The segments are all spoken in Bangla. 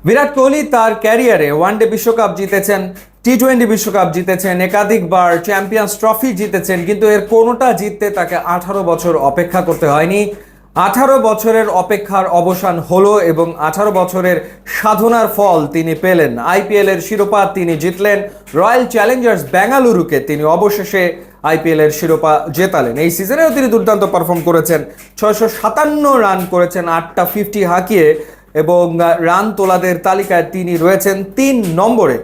বিরাট কোহলি তার ক্যারিয়ারে ওয়ানডে বিশ্বকাপ জিতেছেন, টি-20 বিশ্বকাপ জিতেছেন, একাধিকবার চ্যাম্পিয়ন্স ট্রফি জিতেছেন, কিন্তু এর কোনোটা জিততে তাকে 18 বছর অপেক্ষা করতে হয়নি। 18 বছরের অপেক্ষার অবসান হলো এবং 18 বছরের সাধনার ফল তিনি পেলেন। আইপিএল এর শিরোপা তিনি জিতলেন, রয়্যাল চ্যালেঞ্জার্স বেঙ্গালুরুকে তিনি অবশেষে আইপিএল এর শিরোপা জেতালেন। এই সিজনেও তিনি দুর্দান্ত পারফর্ম করেছেন, 657 রান করেছেন, 8টা 50 হাঁকিয়ে, এবং রান তোলাদের তালিকায় তিনি রয়েছেন 3 নম্বরে।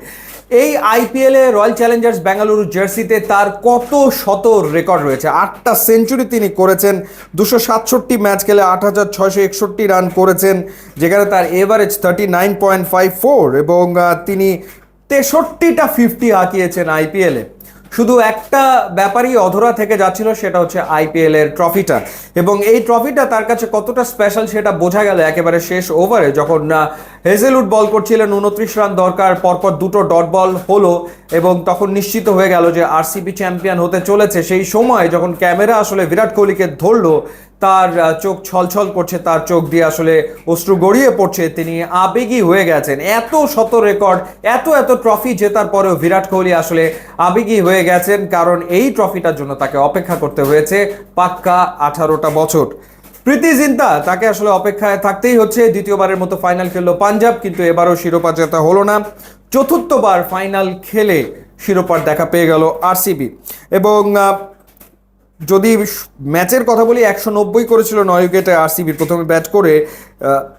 এই আইপিএলে রয়্যাল চ্যালেঞ্জার্স বেঙ্গালুরু জার্সিতে তার কত শত রেকর্ড রয়েছে। 8টা সেঞ্চুরি তিনি করেছেন, 267 ম্যাচ খেলে 8661 রান করেছেন, যেখানে তার এভারেজ 39.54, এবং তিনি 63টা 50 হাঁকিয়েছেন আইপিএলে। শুধু একটা ব্যাপারই অধরা থেকে যাচ্ছিল, সেটা হচ্ছে আইপিএল এর ট্রফিটা, এবং এই ট্রফিটা তার কাছে কতটা স্পেশাল সেটা বোঝা গেল একেবারে শেষ ওভারে, যখন হেজেলউড বল করছিলেন, 29 রান দরকার, পরপর দুটো ডট বল হলো এবং তখন নিশ্চিত হয়ে গেল যে আরসিবি চ্যাম্পিয়ন হতে চলেছে। সেই সময় যখন ক্যামেরা আসলে বিরাট কোহলিকে ধরলো, তার চোখ ছলছল করছে, তার চোখ দিয়ে আসলে অশ্রু গড়িয়ে পড়ছে, তিনি আবেগী হয়ে গেছেন। এত শত রেকর্ড, এত ট্রফি জেতার পরেও বিরাট কোহলি আসলে আবেগী হয়ে গেছেন, কারণ এই ট্রফিটার জন্য তাকে অপেক্ষা করতে হয়েছে পাক্কা 18টা বছর। প্রীতি জিন্তা তাকে আসলে অপেক্ষায় থাকতেই হচ্ছে। দ্বিতীয়বারের মতো ফাইনাল খেললো পাঞ্জাব, কিন্তু এবারও শিরোপা জেতা হলো না। চতুর্থবার ফাইনাল খেলে শিরোপার দেখা পেয়ে গেল আরসিবি। এবং যদি ম্যাচের কথা বলি, 190 করেছিল 9 উইকেটে আরসিবি। প্রথমে ব্যাট করে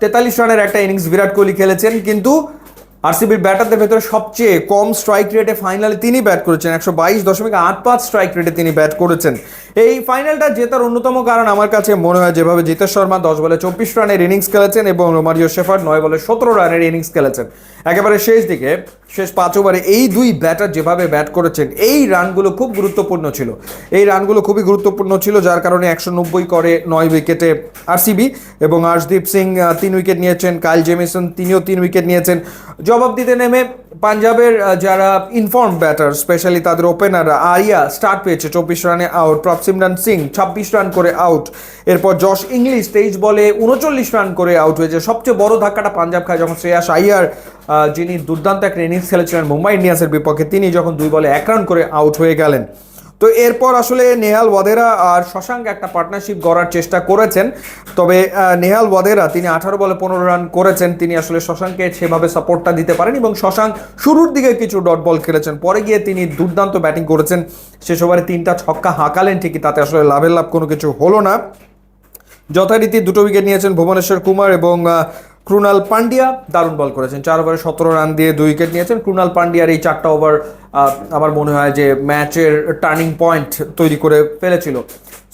43 রানের একটা ইনিংস বিরাট কোহলি খেলেছেন, কিন্তু আরসিবির ব্যাটারদের ভেতরে সবচেয়ে কম স্ট্রাইক রেটে ফাইনালে তিনি ব্যাট করেছেন, 122.85 স্ট্রাইক রেটে তিনি ব্যাট করেছেন। এই ফাইনালটা জেতার অন্যতম কারণ আমার কাছে মনে হয় যেভাবে জিতেশ শর্মা 10 বলে 24 রানের ইনিংস খেলেছেন এবং রোমারিও শেফার্ড 9 বলে 17 রানের ইনিংস খেলেছেন। একেবারে শেষ দিকে, শেষ 5 ওভারে এই দুই ব্যাটার যেভাবে ব্যাট করেছেন, এই রানগুলো খুব গুরুত্বপূর্ণ ছিল। এই রানগুলো খুবই গুরুত্বপূর্ণ ছিল, যার কারণে 190 করে 9 উইকেটে আরসিবি। এবং আর্শদীপ সিং 3 উইকেট নিয়েছেন, কাইল জেমিসন তিনিও 3 উইকেট নিয়েছেন। জবাব দিতে নেমে পাঞ্জাবের যারা ইনফর্ম ব্যাটার, স্পেশালি তাদের ওপেনার আরিয়া স্টার্ট পেয়েছে, 24 রানে আউট। প্রভসিমরন সিং 26 রান করে আউট। এরপর জশ ইংলিশ 23 বলে 39 রান করে আউট হয়েছে। সবচেয়ে বড় ধাক্কাটা পাঞ্জাব খায় যখন শ্রেয়াস আইয়ার, যিনি দুর্দান্ত একটা ইনিংস খেলেছিলেন মুম্বাই ইন্ডিয়ান্সের বিপক্ষে, তিনি যখন 2 বলে 1 রান করে আউট হয়ে গেলেন। তো এরপর আসলে নেহাল ওয়াদেরা আর শশাঙ্ক একটা পার্টনারশিপ গড়ার চেষ্টা করেছেন, তবে নেহাল ওয়াদেরা তিনি 18 বলে 15 রান করেছেন। তিনি আসলে শশাঙ্ককে সেভাবে সাপোর্টটা দিতে পারেন, এবং শশাঙ্ক শুরুর দিকে কিছু ডট বল খেলেছেন, পরে গিয়ে তিনি দুর্দান্ত ব্যাটিং করেছেন। শেষ ওভারে 3টা ছক্কা হাঁকালেন ঠিকই, তাতে আসলে লাভের লাভ কোনো কিছু হলো না। যথারীতি 2 উইকেট নিয়েছেন ভুবনেশ্বর কুমার, এবং ক্রুনাল পান্ডিয়া দারুণ বল করেছেন, 4 ওভারে 17 রান দিয়ে 2 উইকেট নিয়েছেন। ক্রুনাল পান্ডিয়ার এই 4টা ওভার আমার মনে হয় যে ম্যাচের টার্নিং পয়েন্ট তৈরি করে ফেলেছিল।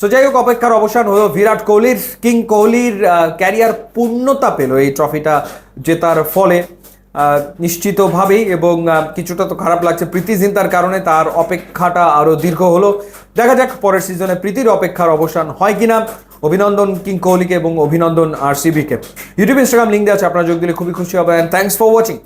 সো যাই হোক, অপেক্ষার অবসান হলো। বিরাট কোহলির, কিং কোহলির ক্যারিয়ার পূর্ণতা পেল এই ট্রফিটা জেতার ফলে নিশ্চিতভাবেই, এবং কিছুটা তো খারাপ লাগছে প্রীতি জিন্তার কারণে। তার অপেক্ষাটা আরও দীর্ঘ হলো। দেখা যাক পরের সিজনে প্রীতির অপেক্ষার অবসান হয় কিনা। অভিনন্দন কিং কোহলিকে এবং অভিনন্দন আরসিবিকে। ইউটিউব, ইনস্টাগ্রাম লিঙ্ক দেওয়া আছে, আপনারা যোগ দিলে খুবই খুশি হবেন। Thanks for watching.